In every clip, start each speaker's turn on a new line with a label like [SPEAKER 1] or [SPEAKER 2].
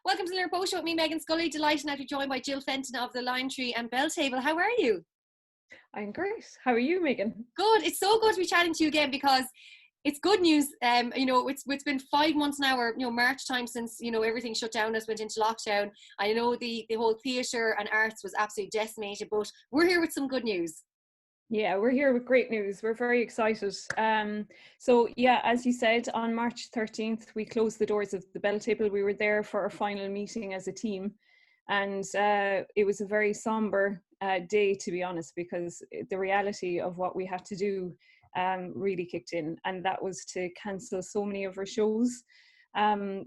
[SPEAKER 1] Welcome to the Limerick Post Show with me, Meghann Scully. Delighted now to be joined by Gill Fenton of the LimeTree and Bell Table. How are you?
[SPEAKER 2] I'm great. How are you, Meghann?
[SPEAKER 1] Good. It's so good to be chatting to you again because it's good news. It's been 5 months now, or March time, since everything shut down, us went into lockdown. I know the whole theatre and arts was absolutely decimated, but we're here with some good news.
[SPEAKER 2] Yeah, we're here with great news. We're very excited. So yeah, as you said, on March 13th, we closed the doors of the Bell Table. We were there for our final meeting as a team. And it was a very somber day, to be honest, because the reality of what we had to do really kicked in. And that was to cancel so many of our shows.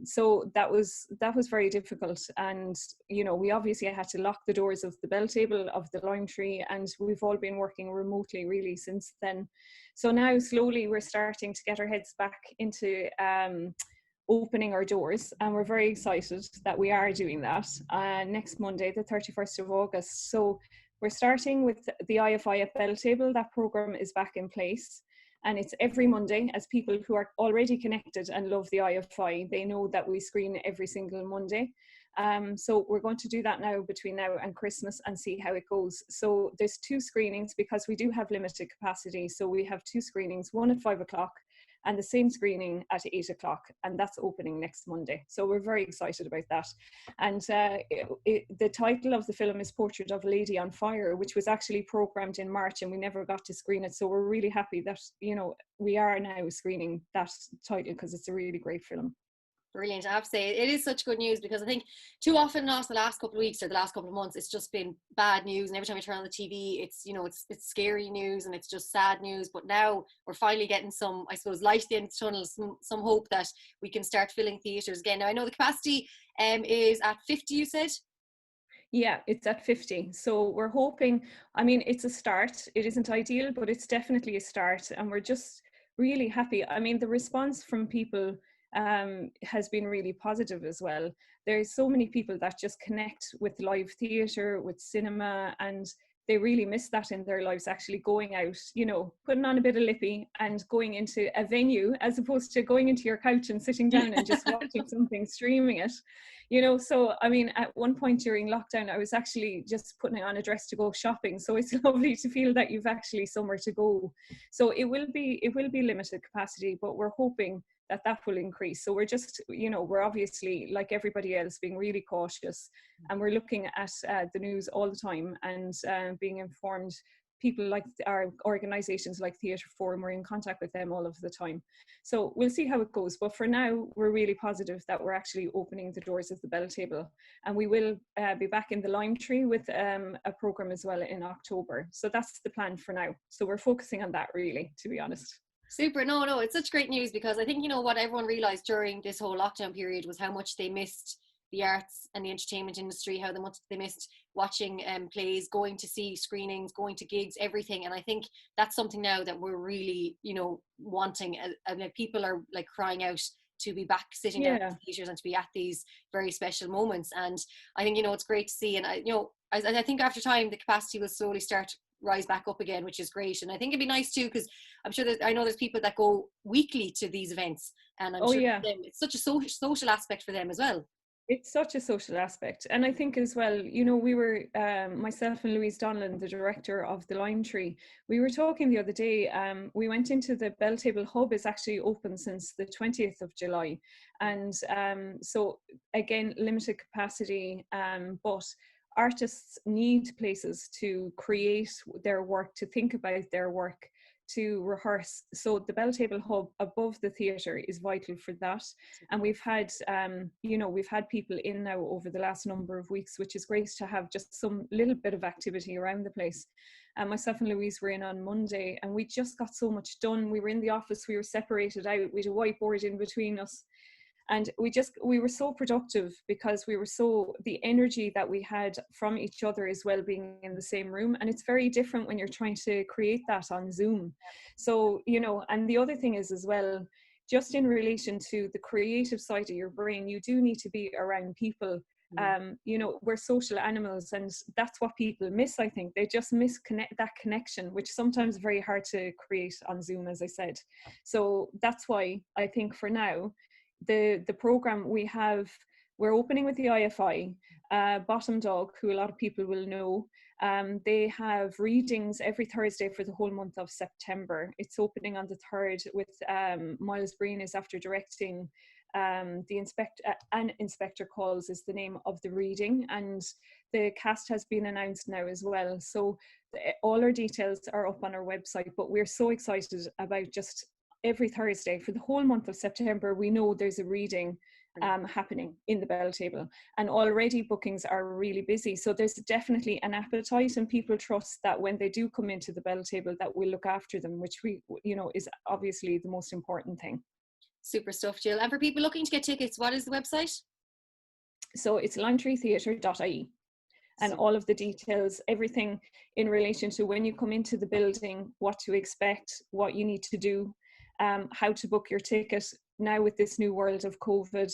[SPEAKER 2] So that was very difficult, and we obviously had to lock the doors of the Bell Table, of the LimeTree, and we've all been working remotely really since then. So now slowly we're starting to get our heads back into opening our doors, and we're very excited that we are doing that next Monday, the 31st of August. So we're starting with the IFI at Bell Table. That program is back in place. And it's every Monday, as people who are already connected and love the IFI, they know that we screen every single Monday. So we're going to do that now between now and Christmas and see how it goes. So there's 2 screenings because we do have limited capacity. So we have 2 screenings, one at 5 o'clock and the same screening at 8 o'clock, and that's opening next Monday. So we're very excited about that. And the title of the film is Portrait of a Lady on Fire, which was actually programmed in March and we never got to screen it. So we're really happy that, we are now screening that title because it's a really great film.
[SPEAKER 1] Brilliant. I have to say, it is such good news because I think too often not the last couple of weeks or the last couple of months, it's just been bad news. And every time I turn on the TV, it's scary news and it's just sad news. But now we're finally getting some, I suppose, light at the end of the tunnel, some hope that we can start filling theatres again. Now, I know the capacity is at 50, you said?
[SPEAKER 2] Yeah, it's at 50. So we're hoping, it's a start. It isn't ideal, but it's definitely a start. And we're just really happy. The response from people has been really positive as well. There's so many people that just connect with live theatre, with cinema, and they really miss that in their lives, actually going out, putting on a bit of lippy and going into a venue as opposed to going into your couch and sitting down and just watching something, streaming it. So at one point during lockdown, I was actually just putting on a dress to go shopping. So it's lovely to feel that you've actually somewhere to go. So it will be limited capacity, but we're hoping that will increase. So we're just, we're obviously, like everybody else, being really cautious, and we're looking at the news all the time and being informed. People like our organisations like Theatre Forum, we're in contact with them all of the time. So we'll see how it goes. But for now, we're really positive that we're actually opening the doors of the Bell Table. And we will be back in the LimeTree with a programme as well in October. So that's the plan for now. So we're focusing on that really, to be honest.
[SPEAKER 1] Super. No, it's such great news because I think, what everyone realised during this whole lockdown period was how much they missed the arts and the entertainment industry, how much they missed watching plays, going to see screenings, going to gigs, everything. And I think that's something now that we're really, wanting. And people are like crying out to be back sitting down in the theatres and to be at these very special moments. And I think, it's great to see. And I think after time, the capacity will slowly start rise back up again, which is great. And I think it'd be nice too, because I'm sure I know there's people that go weekly to these events, and I'm sure it's such a social aspect for them as well.
[SPEAKER 2] It's such a social aspect. And I think as well, we were, myself and Louise Donlan, the director of the LimeTree, we were talking the other day, we went into the Bell Table Hub. Is actually open since the 20th of July. And so again, limited capacity, but artists need places to create their work, to think about their work, to rehearse. So the Bell Table Hub above the theatre is vital for that. And we've had, we've had people in now over the last number of weeks, which is great to have just some little bit of activity around the place. And myself and Louise were in on Monday, and we just got so much done. We were in the office, we were separated out, we had a whiteboard in between us. And we were so productive because the energy that we had from each other as well, being in the same room. And it's very different when you're trying to create that on Zoom. So, and the other thing is as well, just in relation to the creative side of your brain, you do need to be around people. We're social animals, and that's what people miss. I think they just miss that connection, which sometimes is very hard to create on Zoom, as I said. So that's why I think for now, the program we have we're opening with the IFI, Bottom Dog, who a lot of people will know. They have readings every Thursday for the whole month of September. It's opening on the 3rd with Miles Breen is after directing An Inspector Calls is the name of the reading, and the cast has been announced now as well. So all our details are up on our website, but we're so excited about just every Thursday for the whole month of September. We know there's a reading happening in the Bell Table, and already bookings are really busy. So there's definitely an appetite, and people trust that when they do come into the Bell Table that we'll look after them, which we, is obviously the most important thing.
[SPEAKER 1] Super stuff, Gill. And for people looking to get tickets, what is the website?
[SPEAKER 2] So it's LimeTreeTheatre.ie. And all of the details, everything in relation to when you come into the building, what to expect, what you need to do, how to book your ticket now with this new world of COVID,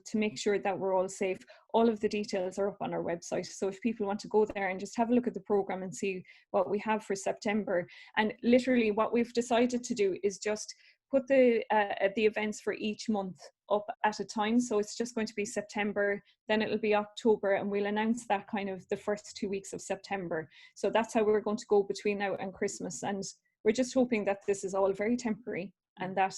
[SPEAKER 2] to make sure that we're all safe. All of the details are up on our website. So if people want to go there and just have a look at the programme and see what we have for September. And literally what we've decided to do is just put the events for each month up at a time. So it's just going to be September, then it'll be October, and we'll announce that kind of the first 2 weeks of September. So that's how we're going to go between now and Christmas. And we're just hoping that this is all very temporary, and that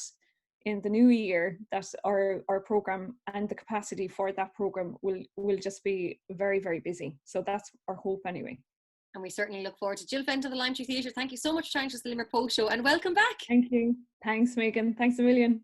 [SPEAKER 2] in the new year that our programme and the capacity for that programme will just be very, very busy. So that's our hope anyway.
[SPEAKER 1] And we certainly look forward to Gill Fenton of the LimeTree Theatre. Thank you so much for joining us, the Limerick Post Show, and welcome back.
[SPEAKER 2] Thank you. Thanks, Meghann. Thanks a million.